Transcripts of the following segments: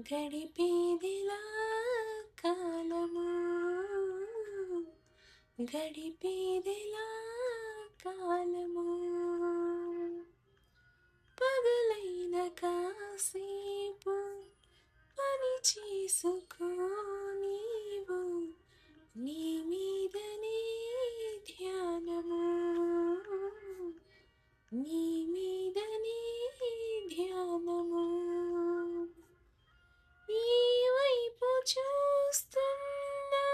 గడిపేదిలా కాలము, గడిపేదిలా కాలము. పగలైన కాసేపు పని చేసుకో నీవు, నీ మీదనే ధ్యానము, నీ మీదనే ధ్యానము. ఈ వైపు చూస్తున్నా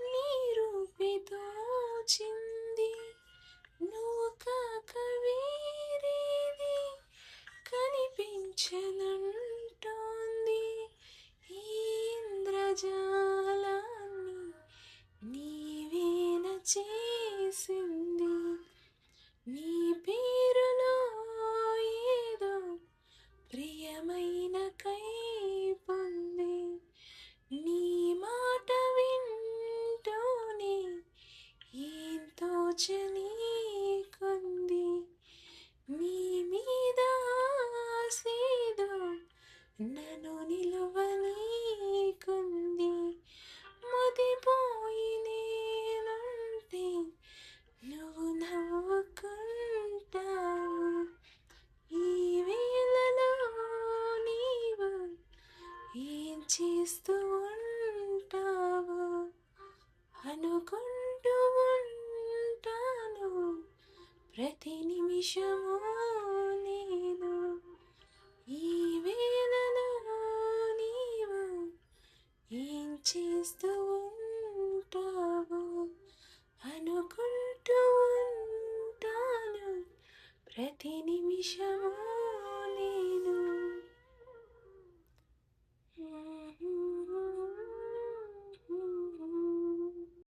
నీ రూపితో చింది, నువ్వు కాక వేరేది కనిపించనంటోంది. ఈ ఇంద్రజాలాన్ని నీవేన చేసింది, నీ పేరులో ఏదో ప్రియమైన కైపుంది. నీ మాట వింటూనే ఏం తోచనీకుంది. నీ మీద ఆసేదో నన్ను నిలువనీకుంది. మతిపోయి నేనుంటే నువ్వు నవ్వుకుంటావు. ఈ వేళలో నీవు ఏం చేస్తూ ఉంటావు అనుకుంటూ ఉంటాను ప్రతి